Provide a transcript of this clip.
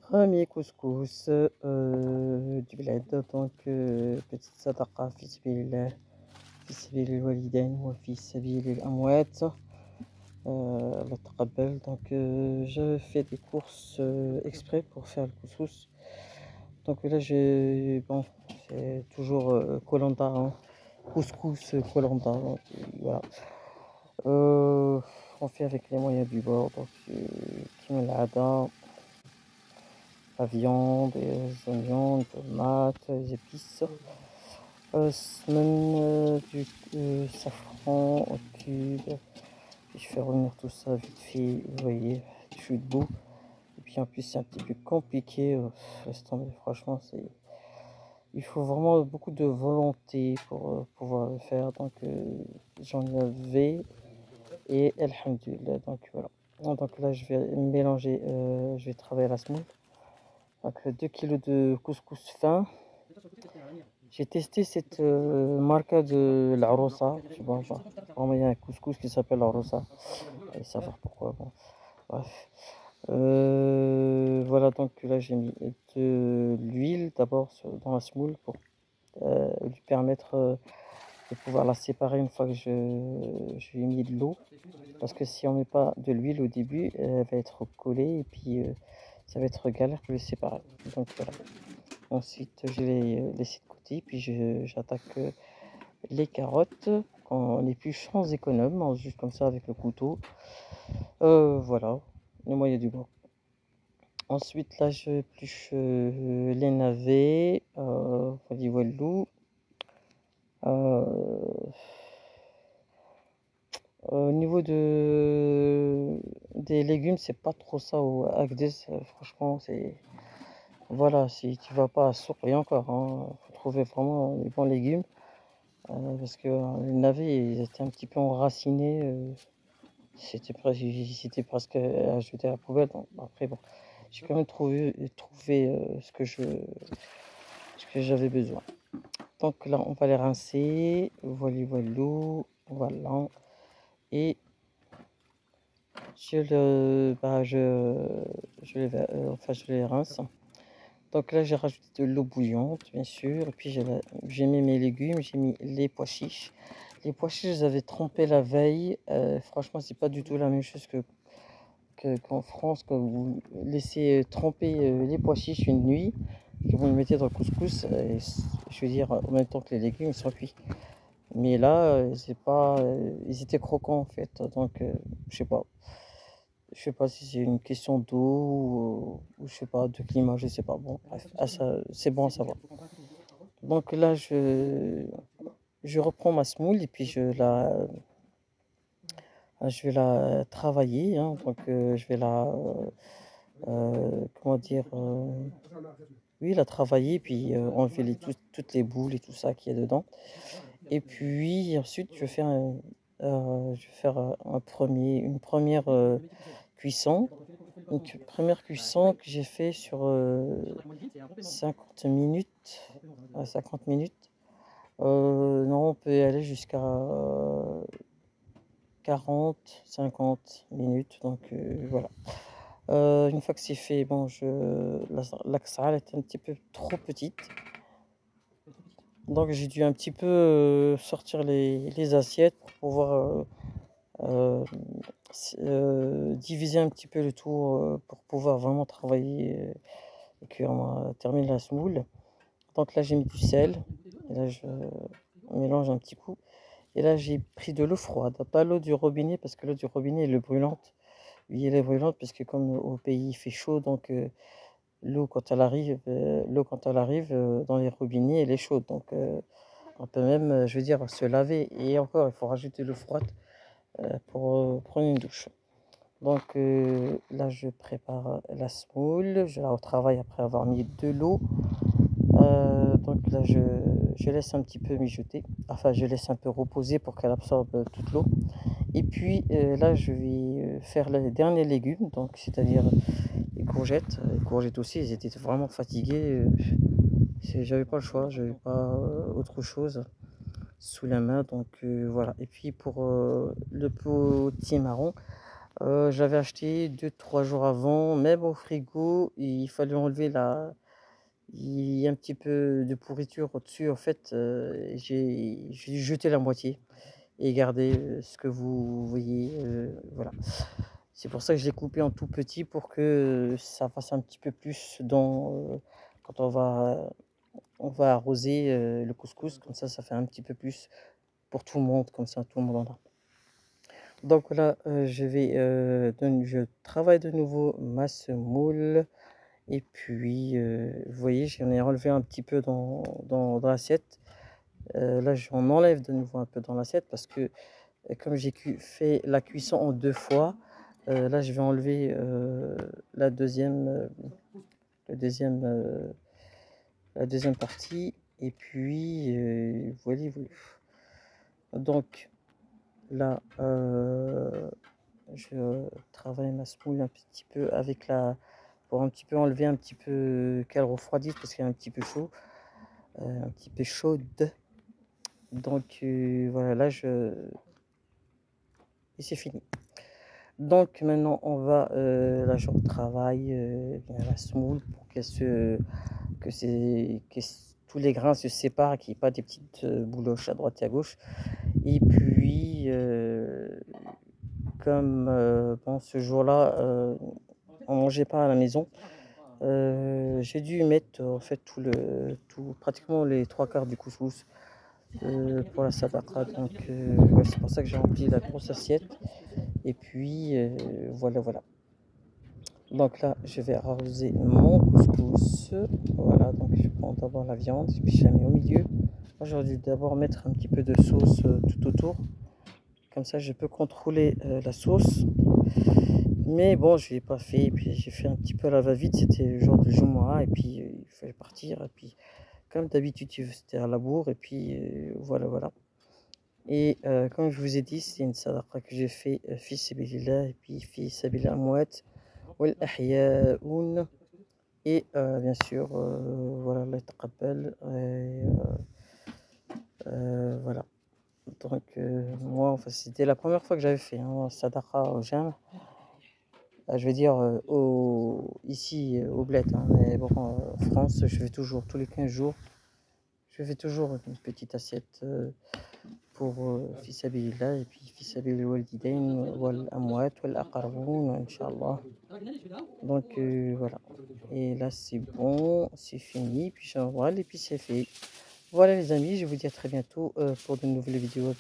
Premier couscous du bled, donc petite sadaqa fi sabilillah, fi sabilil walidain wa fi sabilil amwat. Allah taqabbal. Donc je fais des courses exprès pour faire le couscous. Donc là bon, c'est toujours Koh-Lanta, hein. Couscous Koh-Lanta, donc, voilà. On fait avec les moyens du bord, donc كيما العادة la viande, les oignons, les tomates, les épices, semaine du safran au cube, puis je fais revenir tout ça vite fait, vous voyez, je suis debout. Et puis en plus c'est un petit peu compliqué, laisse tomber, franchement il faut vraiment beaucoup de volonté pour pouvoir le faire, donc j'en avais et alhamdoulilah, donc voilà. Donc là je vais mélanger, je vais travailler la semoule. Donc 2 kilos de couscous fin. J'ai testé cette marque de l'Arosa. Je sais pas, genre, vraiment, il y a un couscous qui s'appelle l'Arosa. Allez savoir pourquoi. Bon, bref. Voilà, donc là j'ai mis de l'huile d'abord dans la semoule pour lui permettre de pouvoir la séparer une fois que je lui ai mis de l'eau. Parce que si on met pas de l'huile au début, elle va être collée et puis ça va être galère pour les séparer. Donc voilà. Ensuite, je vais laisser de côté, puis j'attaque les carottes en épluchant économe, juste comme ça avec le couteau. Voilà, le moyen du bord. Ensuite, là, je épluche les navets, voilà, voilou. Au niveau des légumes, c'est pas trop ça au Agdes, franchement, c'est. Voilà, si tu vas pas à Souk et encore, hein, faut trouver vraiment les bons légumes. Parce que les navets, ils étaient un petit peu enracinés, c'était presque à jeter à la poubelle. Donc, après, bon, j'ai quand même trouvé ce que j'avais besoin. Donc là, on va les rincer, voilà, voilà. Et je les rince. Donc là, j'ai rajouté de l'eau bouillante, bien sûr. Et puis j'ai mis mes légumes, j'ai mis les pois chiches. Les pois chiches, je les avais trempés la veille. Franchement, c'est pas du tout la même chose qu'en France, quand vous laissez tremper les pois chiches une nuit, que vous le mettez dans le couscous, je veux dire, en même temps que les légumes, ils sont cuits. Mais là, c'est pas, ils étaient croquants en fait. Donc, je sais pas. Je sais pas si c'est une question d'eau ou je sais pas, de climat, je sais pas. Bon, bref, ça, c'est bon à savoir. Donc là, je reprends ma semoule et puis je vais la travailler, hein. Donc je vais comment dire, oui, la travailler puis enlever toutes les boules et tout ça qu'il y a dedans. Et puis ensuite, je vais faire une première cuisson. Donc, première cuisson que j'ai fait sur 50 minutes. À 50 minutes. Non, on peut y aller jusqu'à 40, 50 minutes. Donc voilà. Une fois que c'est fait, bon, la salle est un petit peu trop petite. Donc j'ai dû un petit peu sortir les assiettes pour pouvoir diviser un petit peu le tour pour pouvoir vraiment travailler et qu'on termine la semoule. Donc là j'ai mis du sel et là je mélange un petit coup et là j'ai pris de l'eau froide, pas l'eau du robinet parce que l'eau du robinet elle est brûlante. Oui, elle est brûlante parce que comme au pays il fait chaud, donc l'eau quand elle arrive dans les robinets elle est chaude, donc on peut même, je veux dire, se laver et encore il faut rajouter l'eau froide pour prendre une douche. Donc là, je prépare la semoule, je la retravaille après avoir mis de l'eau. Donc là, je laisse un petit peu mijoter, enfin, je laisse un peu reposer pour qu'elle absorbe toute l'eau. Et puis là, je vais faire les derniers légumes, donc c'est-à-dire les courgettes. Les courgettes aussi, ils étaient vraiment fatigués. J'avais pas le choix, j'avais pas autre chose sous la main, donc voilà. Et puis pour le potimarron. J'avais acheté 2-3 jours avant, même au frigo, il fallait enlever il y a un petit peu de pourriture au-dessus. En fait, j'ai jeté la moitié et gardé, ce que vous voyez, voilà. C'est pour ça que je l'ai coupé en tout petit pour que ça fasse un petit peu plus quand on va arroser, le couscous, comme ça fait un petit peu plus pour tout le monde, comme ça tout le monde en a. Donc là, je travaille de nouveau ma semoule et puis, vous voyez, j'en ai enlevé un petit peu dans l'assiette. Là, j'en enlève de nouveau un peu dans l'assiette parce que, comme fait la cuisson en 2 fois, là, je vais enlever, la deuxième, le deuxième, la deuxième partie et puis, voilà. Donc là, je travaille ma semoule un petit peu pour un petit peu enlever un petit peu qu'elle refroidisse parce qu'elle est un petit peu un petit peu chaude. Donc, voilà, et c'est fini. Donc maintenant là je retravaille, bien la semoule pour que tous les grains se séparent, qu'il n'y ait pas des petites, bouloches à droite et à gauche. Et puis, comme, bon ce jour-là, on mangeait pas à la maison, j'ai dû mettre, en fait pratiquement les 3/4 du couscous, pour la sadaqa. Donc, ouais, c'est pour ça que j'ai rempli la grosse assiette et puis, voilà. Donc là, je vais arroser mon couscous. Voilà, donc je prends d'abord la viande et puis je la mets au milieu. Moi, j'aurais dû d'abord mettre un petit peu de sauce, tout autour. Comme ça, je peux contrôler, la sauce. Mais bon, je ne l'ai pas fait. Et puis, j'ai fait un petit peu à la va-vite. C'était le jour de Jumu'ah. Et puis, il fallait partir. Et puis, comme d'habitude, c'était à la bourre. Et puis, voilà. Et comme je vous ai dit, c'est une sadaqa que j'ai fait fi sabilillah. Et puis, fi sabilillah amwat wal ahya'un. Et bien sûr, voilà, Allah taqabbal. Voilà. Donc, moi, enfin, c'était la première fois que j'avais fait un sadaqa au jam. Je veux dire, ici, au bled, hein, mais bon, en France, je fais toujours, tous les 15 jours, je fais toujours une petite assiette pour fi sabilillah et puis fi sabilil walidain wal amwat wal aqrabun, Inch'Allah. Donc, voilà. Et là, c'est bon, c'est fini, puis j'envoie et puis c'est fait. Voilà les amis, je vous dis à très bientôt pour de nouvelles vidéos.